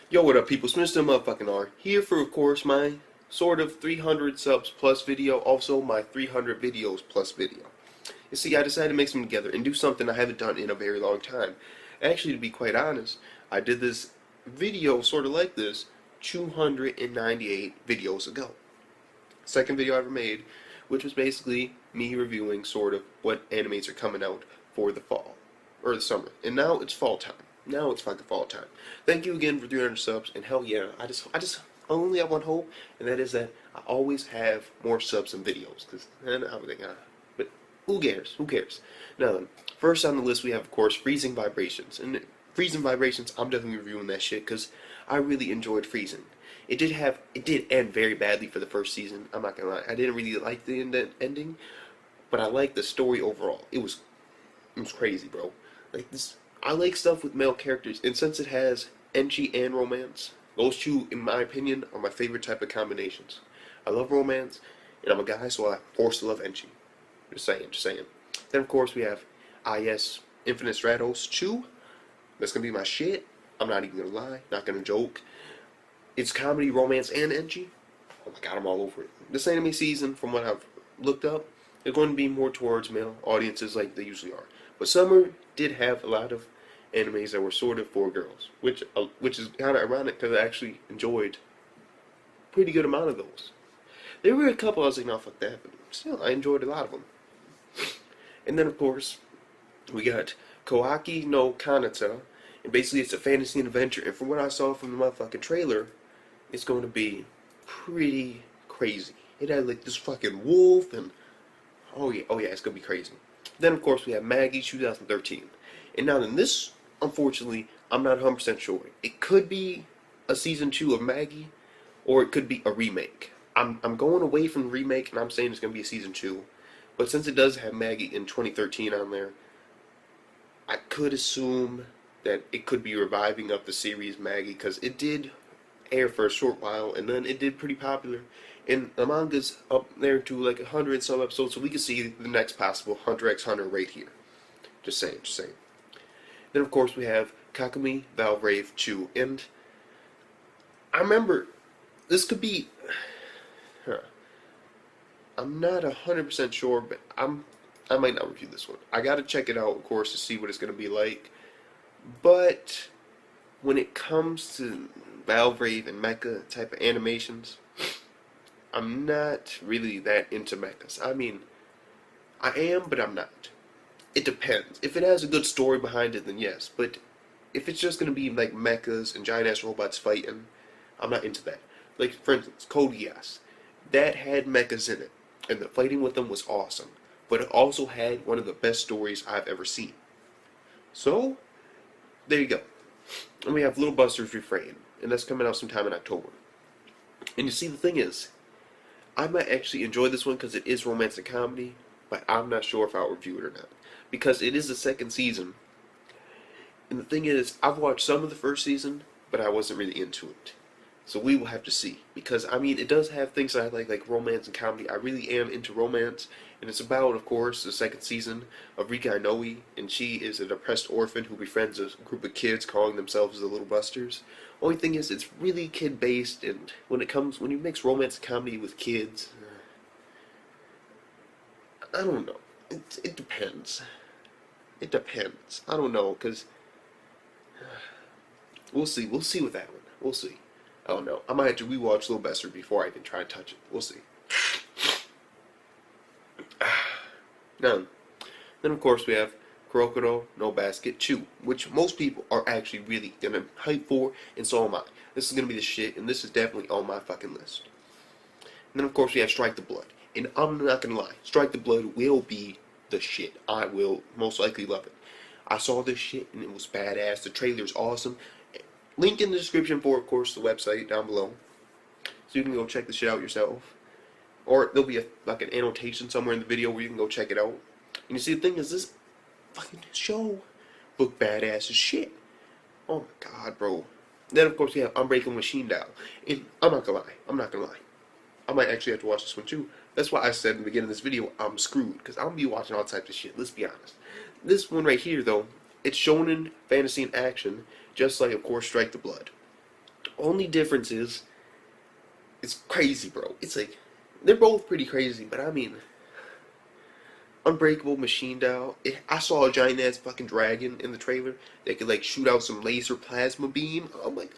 Yo, what up, people? Mr. Motherfucking R here for, of course, my sort of 300 subs plus video, also my 300 videos plus video. You see, I decided to mix them together and do something I haven't done in a very long time. Actually, to be quite honest, I did this video sort of like this 298 videos ago. Second video I ever made, which was basically me reviewing sort of what animes are coming out for the fall or the summer. And now it's fall time. Now it's fucking fall time. Thank you again for 300 subs, and hell yeah, I only have one hope, and that is that I always have more subs and videos, because but who cares? Who cares? Now then, first on the list we have, of course, Freezing Vibrations, and Freezing Vibrations, I'm definitely reviewing that shit, because I really enjoyed Freezing. It did end very badly for the first season, I'm not gonna lie. I didn't really like the ending, but I liked the story overall. It was crazy, bro. Like this. I like stuff with male characters, and since it has ecchi and romance, those two, in my opinion, are my favorite type of combinations. I love romance, and I'm a guy, so I'm forced to love ecchi. Just saying, just saying. Then, of course, we have IS Infinite Stratos 2. That's gonna be my shit. I'm not even gonna lie, not gonna joke. It's comedy, romance, and ecchi. Oh my god, I'm all over it. This anime season, from what I've looked up, is going to be more towards male audiences like they usually are. But summer did have a lot of animes that were sort of for girls, which is kind of ironic because I actually enjoyed a pretty good amount of those. There were a couple I was like, no, fuck that, but still, I enjoyed a lot of them. And then, of course, we got Koaki no Kanata, and basically it's a fantasy and adventure, and from what I saw from the motherfucking trailer, it's going to be pretty crazy. It had like this fucking wolf, and oh yeah, it's going to be crazy. Then, of course, we have Maggie 2013. And now, in this, unfortunately, I'm not 100% sure. It could be a season 2 of Maggie, or it could be a remake. I'm going away from the remake, and I'm saying it's going to be a season 2. But since it does have Maggie in 2013 on there, I could assume that it could be reviving up the series Maggie, because it did air for a short while, and then it did pretty popular. And the manga's up there to like 100 and some episodes, so we can see the next possible Hunter x Hunter right here. Just saying, just saying. Then, of course, we have Kakumi Valvrave 2, and I remember this could be. I'm not 100% sure, but I might not review this one. I gotta check it out, of course, to see what it's gonna be like. But when it comes to Valvrave and mecha type of animations, I'm not really that into mechas. I mean, I am, but I'm not. It depends. If it has a good story behind it, then yes. But if it's just gonna be like mechas and giant ass robots fighting, I'm not into that. Like, for instance, Code Geass. That had mechas in it, and the fighting with them was awesome. But it also had one of the best stories I've ever seen. So, there you go. And we have Little Buster's Refrain, and that's coming out sometime in October. And you see, the thing is, I might actually enjoy this one because it is romantic comedy, but I'm not sure if I'll review it or not. Because it is the second season, and the thing is, I've watched some of the first season, but I wasn't really into it. So we will have to see. Because, I mean, it does have things I like romance and comedy. I really am into romance, and it's about, of course, the second season of Rika Inoue, and she is a depressed orphan who befriends a group of kids calling themselves the Little Busters. Only thing is, it's really kid-based, and when you mix romance and comedy with kids, I don't know. It depends. It depends. I don't know, because we'll see. We'll see with that one. We'll see. I don't know. I might have to rewatch Little Bester before I even try and touch it. We'll see. Now, then of course we have Kurokuro no Basket 2, which most people are actually really gonna hype for, and so am I. This is gonna be the shit, and this is definitely on my fucking list. And then of course we have Strike the Blood, and I'm not gonna lie, Strike the Blood will be the shit. I will most likely love it. I saw this shit and it was badass. The trailer's awesome. Link in the description for, of course, the website down below, so you can go check the shit out yourself. Or there'll be like an annotation somewhere in the video where you can go check it out. And you see, the thing is, this fucking show look badass as shit. Oh my god, bro. Then, of course, we have Unbreakable Machine Doll. And I'm not gonna lie. I might actually have to watch this one too. That's why I said in the beginning of this video, I'm screwed. Because I'm gonna be watching all types of shit, let's be honest. This one right here, though, it's shonen, fantasy, and action. Just like, of course, Strike the Blood. Only difference is, it's crazy, bro. It's like, they're both pretty crazy, but I mean, Unbreakable Machine Doll. I saw a giant ass fucking dragon in the trailer that could like shoot out some laser plasma beam. I'm like,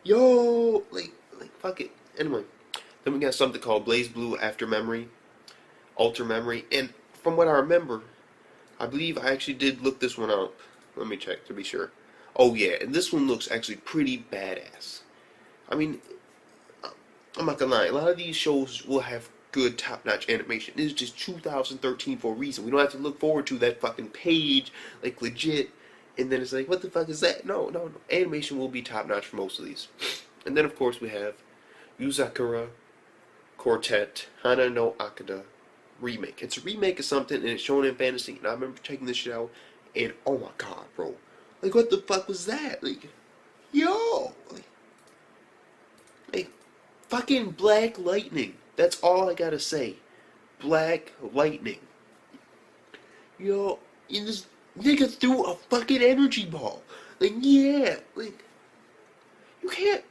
yo, like fuck it. Anyway, then we got something called Blaze Blue After Memory, Alter Memory, and from what I remember, I believe I actually did look this one up. Let me check to be sure. Oh yeah, and this one looks actually pretty badass. I mean, I'm not gonna lie, a lot of these shows will have good top-notch animation. This is just 2013 for a reason. We don't have to look forward to that fucking page, like legit, and then it's like, what the fuck is that? No, no, no. Animation will be top-notch for most of these. And then of course we have Yuzakura Quartet Hana no Akada remake. It's a remake of something, and it's shown in fantasy. And I remember checking this shit out, and oh my god, bro, like what the fuck was that? Like, yo, like fucking Black Lightning. That's all I gotta say. Black Lightning. Yo, and this nigga threw a fucking energy ball. Like, yeah, like you can't.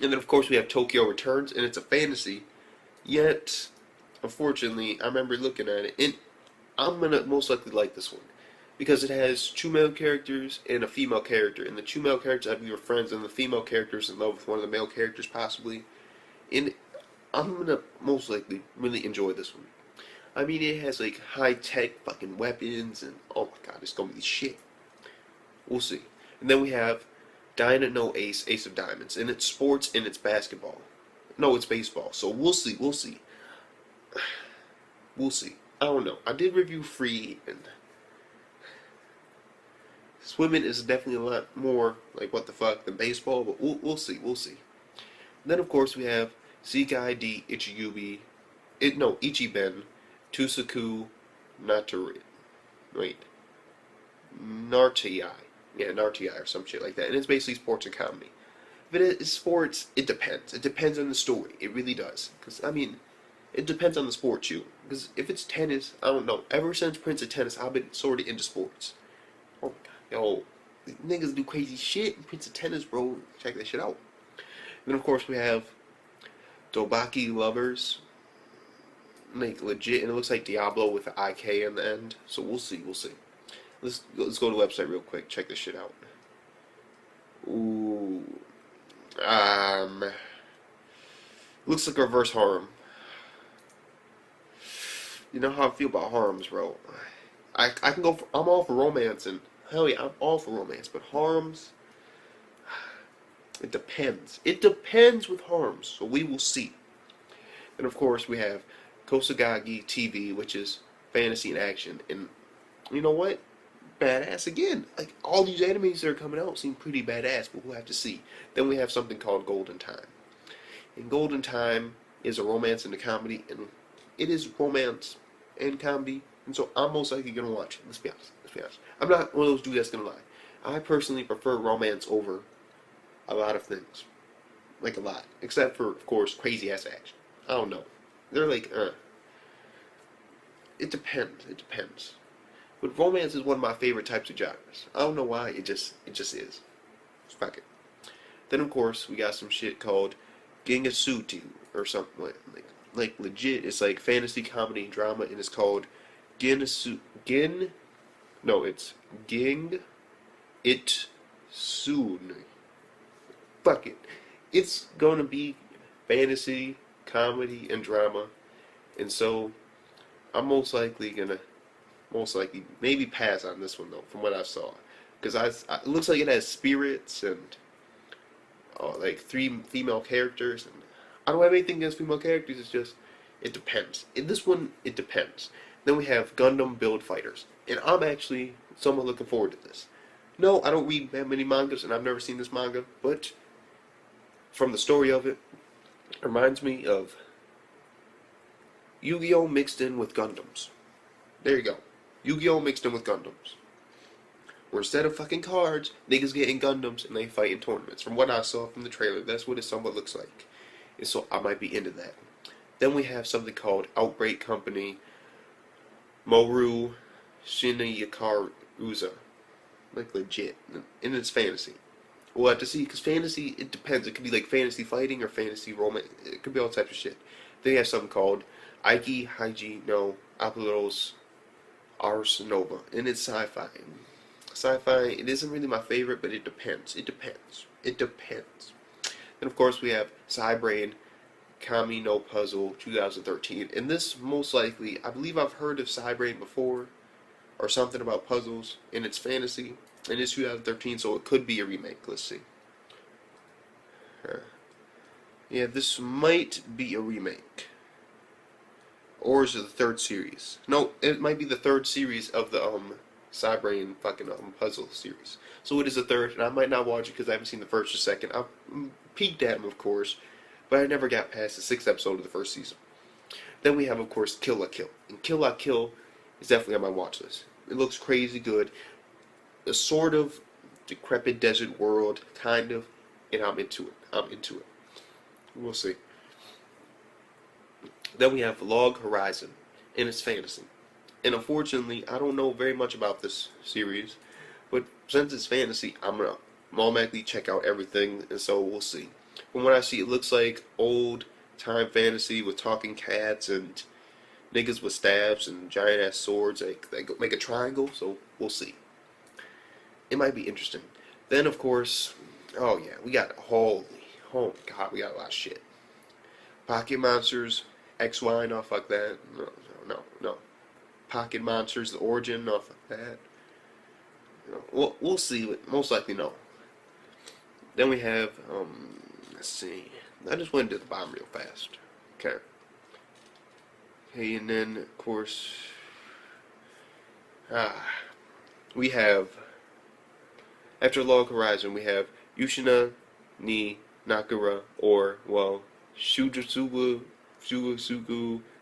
And then of course we have Tokyo Returns, and it's a fantasy. Yet, unfortunately, I remember looking at it, and I'm gonna most likely like this one because it has two male characters and a female character, and the two male characters I believe are friends, and the female character is in love with one of the male characters possibly. And I'm gonna most likely really enjoy this one. I mean, it has like high tech fucking weapons, and oh my god, it's gonna be shit. We'll see. And then we have Dyna No Ace, Ace of Diamonds, and it's sports and it's basketball. No, it's baseball. So we'll see. We'll see. We'll see. I don't know. I did review Free, and swimming is definitely a lot more like what the fuck than baseball, but we'll see. We'll see. And then of course we have Sekai D Ichigubi, Ichiben, Tusaku Naturi. Wait. Nartii. Yeah, Nartii or some shit like that. And it's basically sports and comedy. If it is sports, it depends. It depends on the story. It really does. Because, I mean, it depends on the sport, too. Because if it's tennis, I don't know. Ever since Prince of Tennis, I've been sort of into sports. Oh my god. Yo, these niggas do crazy shit in Prince of Tennis, bro. Check that shit out. And then, of course, we have Dobaki Lovers. Like, legit. And it looks like Diablo with an IK in the end. So we'll see. We'll see. Let's go to the website real quick. Check this shit out. Ooh. Looks like reverse harem. You know how I feel about harems, bro. I can go for, I'm all for romance, and hell yeah, I'm all for romance, but harems, it depends. It depends with harems, so we will see. And of course we have Kosagagi TV, which is fantasy and action, and you know what? Badass again. Like, all these animes that are coming out seem pretty badass, but we'll have to see. Then we have something called Golden Time. And Golden Time is a romance and a comedy, and it is romance and comedy, and so I'm most likely going to watch it. Let's be honest. Let's be honest. I'm not one of those dudes that's going to lie. I personally prefer romance over a lot of things. Like, a lot. Except for, of course, crazy-ass action. I don't know. They're like, It depends. It depends. But romance is one of my favorite types of genres. I don't know why, it just is. Fuck it. Then of course we got some shit called Gingasutu or something like legit. It's like fantasy, comedy, and drama, and it's called it's Ging It Soon. Fuck it. It's gonna be fantasy, comedy, and drama, and so I'm most likely maybe pass on this one though, from what I saw, because it looks like it has spirits and like 3 female characters, and I don't have anything against female characters. It's just it depends. In this one, it depends. Then we have Gundam Build Fighters, and I'm actually somewhat looking forward to this. No, I don't read that many mangas, and I've never seen this manga, but from the story of it, it reminds me of Yu-Gi-Oh mixed in with Gundams. There you go. Yu-Gi-Oh mixed in with Gundams. Where instead of fucking cards, niggas get in Gundams and they fight in tournaments. From what I saw from the trailer, that's what it somewhat looks like. And so I might be into that. Then we have something called Outbreak Company Moru Shinayakaruza. like legit, and it's fantasy. We'll have to see, because fantasy, it depends. It could be like fantasy fighting or fantasy romance. It could be all types of shit. Then you have something called Aiki Haiji no Apolos Ars Nova, and it's sci-fi. Sci-fi, it isn't really my favorite, but it depends. It depends. It depends. Then of course we have Cybrain Kami no Puzzle 2013, and this most likely, I believe I've heard of Cybrain before, or something about puzzles, and it's fantasy, and it's 2013, so it could be a remake. Let's see. Yeah, this might be a remake. Or is it the third series? No, it might be the third series of the Cybrain fucking puzzle series. So it is a third, and I might not watch it because I haven't seen the first or second. I peeked at them, of course, but I never got past the 6th episode of the first season. Then we have, of course, Kill la Kill. And Kill la Kill is definitely on my watch list. It looks crazy good. A sort of decrepit desert world, kind of, and I'm into it. I'm into it. We'll see. Then we have Log Horizon, and it's fantasy. And unfortunately, I don't know very much about this series, but since it's fantasy, I'm gonna automatically check out everything, and so we'll see. From what I see, it looks like old time fantasy with talking cats and niggas with stabs and giant ass swords. They make a triangle, so we'll see. It might be interesting. Then, of course, oh yeah, we got oh my god, we got a lot of shit. Pocket Monsters, XY, no, fuck that. No. Pocket Monsters, The Origin, no, fuck that. We'll see, but most likely no. Then we have, let's see. I just went to the bottom real fast. Okay, and then, of course, we have, after Log Horizon, we have Yushina ni Nakura, or, well, Shujutsugu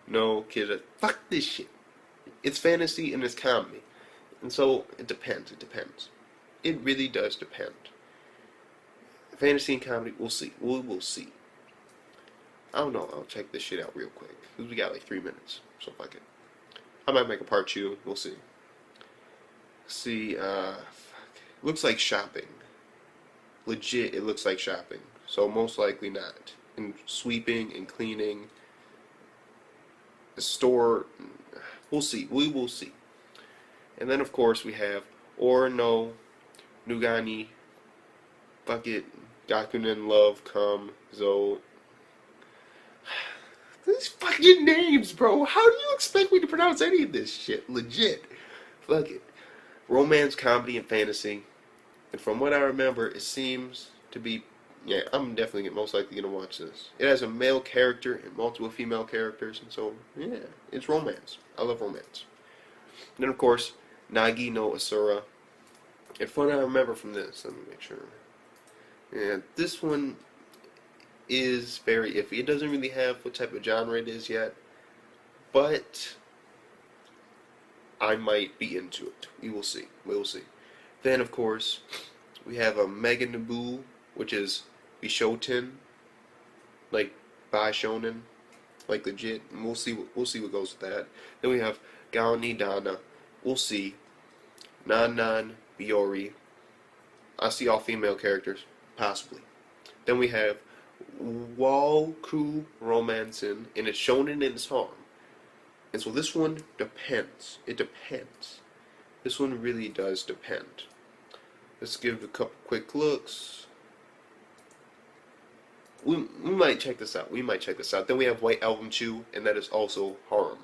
no Kida. Fuck this shit. It's fantasy and it's comedy. And so, it depends. It depends. It really does depend. Fantasy and comedy, we'll see. We'll see. I don't know. I'll check this shit out real quick. Because we got like 3 minutes. So fuck it. I might make a part 2. We'll see. See, looks like shopping. Legit, it looks like shopping. So most likely not. And sweeping and cleaning. The store, we'll see. We will see. And then of course we have Or no Nugani, fuck it, Gakunen Love Come Zo. These fucking names, bro. How do you expect me to pronounce any of this shit? Legit. Fuck it. Romance, comedy, and fantasy. And from what I remember, it seems to be, yeah, I'm definitely most likely going to watch this. It has a male character and multiple female characters, and so, yeah, it's romance. I love romance. And then, of course, Nagi no Asura. And from what I remember from this, let me make sure. Yeah, this one is very iffy. It doesn't really have what type of genre it is yet, but I might be into it. We will see. We will see. Then, of course, we have a Mega Nabu, which is Bishoten, like Bai Shonen, like legit. And we'll see what goes with that. Then we have Gaoni Dana. We'll see. Nan Biori. I see all female characters, possibly. Then we have Walku Romancin, and it's shonen and it's harm. And so this one depends. It depends. This one really does depend. Let's give a couple quick looks. We might check this out. We might check this out. Then we have White Album Chew, and that is also harm.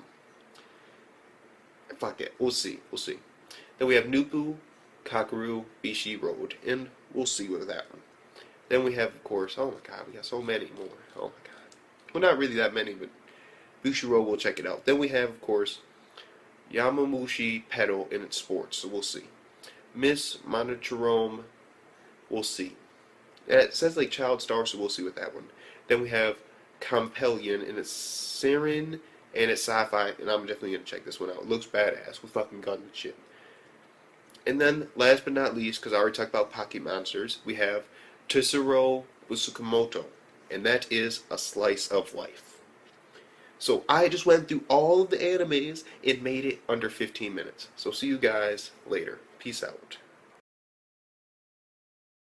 Fuck it. We'll see. We'll see. Then we have Nupu, Kakaru, Bishi Road, and we'll see with that one. Then we have, of course, oh my god, we got so many more. Oh my god. Well, not really that many, but Bishi Road, we'll check it out. Then we have, of course, Yamamushi Pedal in its sports, so we'll see. Miss Monochrome, we'll see. It says like Child Star, so we'll see with that one. Then we have Compellion, and it's Siren, and it's sci-fi, and I'm definitely going to check this one out. It looks badass with fucking guns and shit. And then, last but not least, because I already talked about Pocket Monsters, we have Tetsuro Usukamoto, and that is a slice of life. So I just went through all of the animes and made it under 15 minutes. So see you guys later. Peace out.